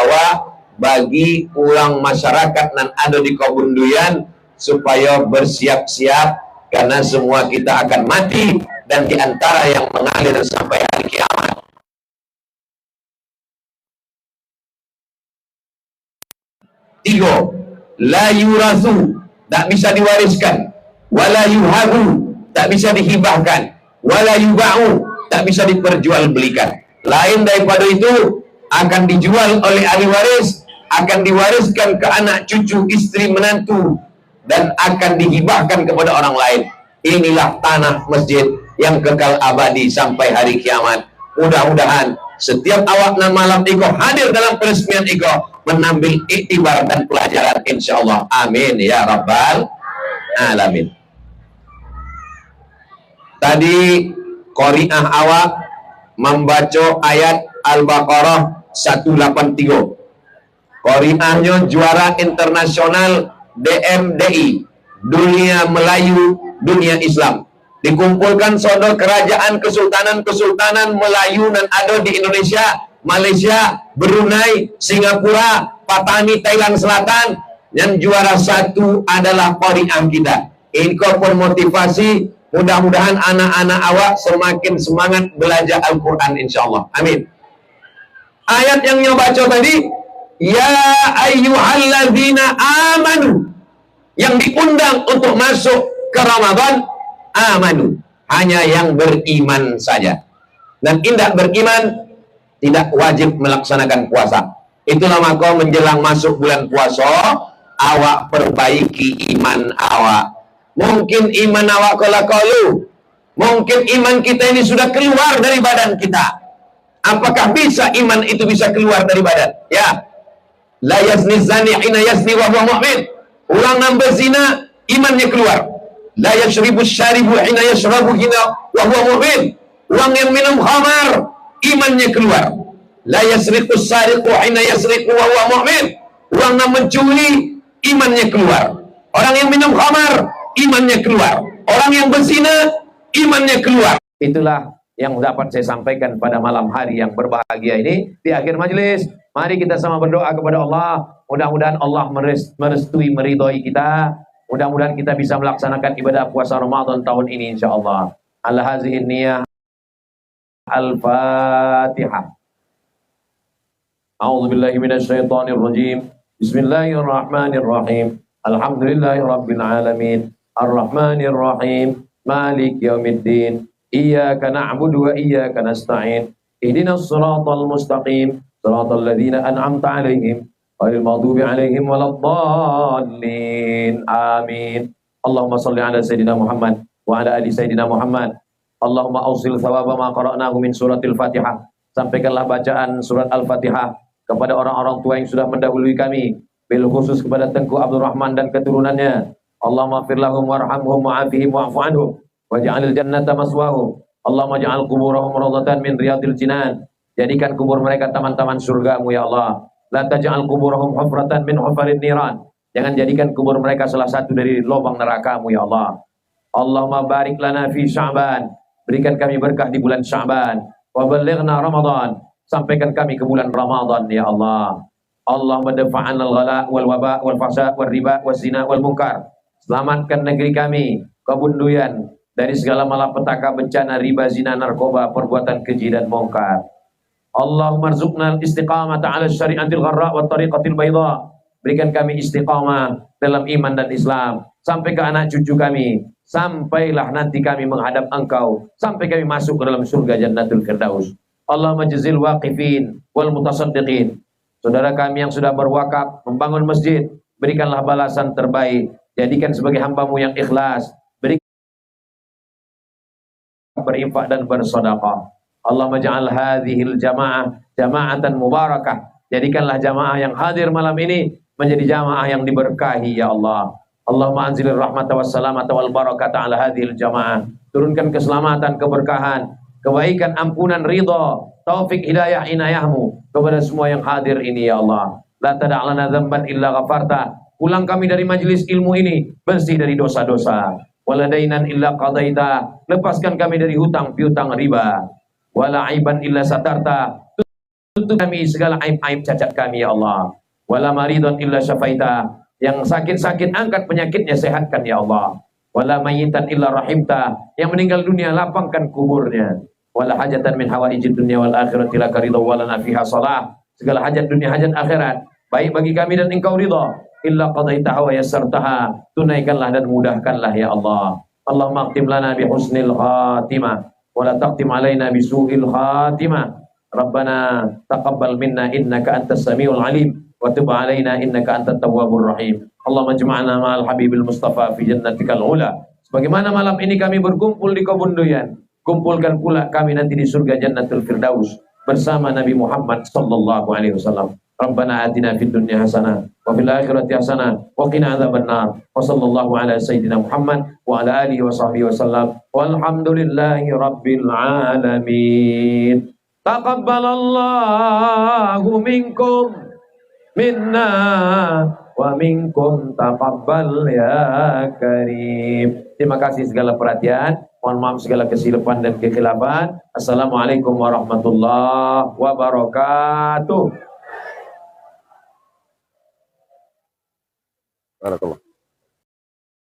bagi ulang masyarakat yang ada di Kebunduyan supaya bersiap-siap karena semua kita akan mati dan diantara yang mengalir sampai hari kiamat. Tiga, la yurasu, tak bisa diwariskan, wala yuhabu, tak bisa dihibahkan, wala yuba'u, tak bisa diperjualbelikan. Lain daripada itu akan dijual oleh ahli waris, akan diwariskan ke anak cucu, istri, menantu, dan akan dihibahkan kepada orang lain. Inilah tanah masjid yang kekal abadi sampai hari kiamat. Mudah-mudahan setiap awak dan malam iko hadir dalam peresmian iko menambil iktibar dan pelajaran insyaallah. Amin ya rabbal alamin. Tadi qari'ah awak membaca ayat Al-Baqarah 183. Qari'ahnya juara internasional DMDI, Dunia Melayu Dunia Islam. Dikumpulkan saudara kerajaan kesultanan Melayu dan ada di Indonesia, Malaysia, Brunei, Singapura, Patani, Thailand Selatan. Yang juara satu adalah qari'ah kita. Ini pun motivasi. Mudah-mudahan anak-anak awak semakin semangat belajar Al-Quran insyaallah. Amin. Ayat yang nyoba baca tadi, ya ayyuhalladzina amanu, yang diundang untuk masuk ke Ramadan, amanu, hanya yang beriman saja. Dan tidak beriman tidak wajib melaksanakan puasa. Itulah maka menjelang masuk bulan puasa, awak perbaiki iman awak. Mungkin iman awak kalu, mungkin iman kita ini sudah keluar dari badan kita. Apakah bisa iman itu bisa keluar dari badan? Ya. La yazni zani hina yazni wa huwa mu'min. Orang yang berzina imannya keluar. La yashribu syaribu hina yashrabu hina wa huwa mu'min. Orang yang minum khamar imannya keluar. La yasriqu sariqu hina yasriqu wa huwa mu'min. Orang yang mencuri imannya keluar. Orang yang minum khamar imannya keluar. Orang yang berzina imannya keluar. Itulah yang dapat saya sampaikan pada malam hari yang berbahagia ini. Di akhir majelis, mari kita sama berdoa kepada Allah. Mudah-mudahan Allah merestui, meridhoi kita. Mudah-mudahan kita bisa melaksanakan ibadah puasa Ramadan tahun ini insyaallah. Ala hazihi niyah. Al-Fatihah. A'udzu billahi minasyaitonir rajim. Bismillahirrahmanirrahim. Alhamdulillahirabbil alamin. Ar-Rahmanir Rahim. Malik yaumiddin. Iyyaka na'budu wa iyyaka nasta'in. Ihdinas siratal mustaqim. Siratal ladzina an'amta 'alaihim ghairil maghdubi 'alaihim waladdallin. Amin. Allahumma shalli 'ala sayidina Muhammad wa 'ala ali sayidina Muhammad. Allahumma awsil thawaba ma qara'nahu min suratil Fatihah. Sampaikanlah bacaan surat Al-Fatihah kepada orang-orang tua yang sudah mendahului kami, bil khusus kepada Tengku Abdul Rahman dan keturunannya. Allahumma ighfir lahum warhamhum wa'afihim wa'fu anhum waj'alil jannata maswahum. Allahumma ja'al kuburahum rawdatan min riyadil jinan. Jadikan kubur mereka taman-taman surgamu ya Allah. La taj'al kuburahum hufratan min hufarin niran. Jangan jadikan kubur mereka salah satu dari lubang nerakamu ya Allah. Allahumma barik lana fi Sya'ban. Berikan kami berkah di bulan Sya'ban. Wa ballighna Ramadan. Sampaikan kami ke bulan Ramadan ya Allah. Allahumma dafa'an al-ghala wal waba wal fahsya wal riba wal zina wal munkar. Selamatkan negeri kami, Kebunduyan, dari segala malapetaka bencana riba, zina, narkoba, perbuatan keji dan mungkar. Allahumma rzuqna al-istiqamata 'ala syari'atil gharra wa tariqatil bayda. Berikan kami istiqamah dalam iman dan Islam sampai ke anak cucu kami, sampailah nanti kami menghadap Engkau, sampai kami masuk ke dalam surga Jannatul Firdaus. Allahumma jazil waqifin wal mutasaddiqin. Saudara kami yang sudah berwakaf membangun masjid, berikanlah balasan terbaik, jadikan sebagai hamba-Mu yang ikhlas, berikan berinfak dan bersedekah. Allahumma ja'al hadhil jamaah jama'atan mubarakah. Jadikanlah jamaah yang hadir malam ini menjadi jamaah yang diberkahi ya Allah. Allahumma anzilir rahmata wassalamata wal barakata ala hadhil jamaah. Turunkan keselamatan, keberkahan, kebaikan, ampunan, ridha, taufik, hidayah, inayahmu kepada semua yang hadir ini ya Allah. La tada'lana dzamban illa ghafarta. Pulang kami dari majelis ilmu ini bersih dari dosa-dosa. Waladainan illa qadaita. Lepaskan kami dari hutang piutang riba. Wala aiban illa satarta. Tutup kami segala aib-aib cacat kami ya Allah. Wala maridun illa syafaita. Yang sakit-sakit angkat penyakitnya, sehatkan ya Allah. Wala mayyitan illa rahimta. Yang meninggal dunia lapangkan kuburnya. Wala hajatan min hawaijid dunya wal akhirati laka ridha wa lana fiha shalah. Segala hajat dunia, hajat akhirat baik bagi kami dan Engkau ridha. Illa qadaitaha wa yassartaha. Tunaikanlah dan mudahkanlah ya Allah. Allahumma aqtim lana bi husnil khatimah wa la taqtim alaina bi su'il khatimah. Rabbana taqabbal minna innaka antas samiul alim wa tub alaina innaka antat tawwabur rahim. Allahumma jama'na ma'al habibil mustafa fi jannatikal ula. Sebagaimana malam ini kami berkumpul di Kebunduyan, kumpulkan pula kami nanti di surga Jannatul Firdaus bersama Nabi Muhammad sallallahu alaihi wasallam. Rabbana atina fid dunya hasanah wa fil akhirati hasanah wa qina adzabannar. Wa sallallahu ala sayyidina Muhammad wa ala alihi wa sahbihi wasallam. Walhamdulillahi rabbil alamin. Taqabbalallahu minkum minna wa minkum taqabbal ya karim. Terima kasih segala perhatian. Mohon maaf segala kesilapan dan kekhilafan. Assalamualaikum warahmatullahi wabarakatuh. Barakallah.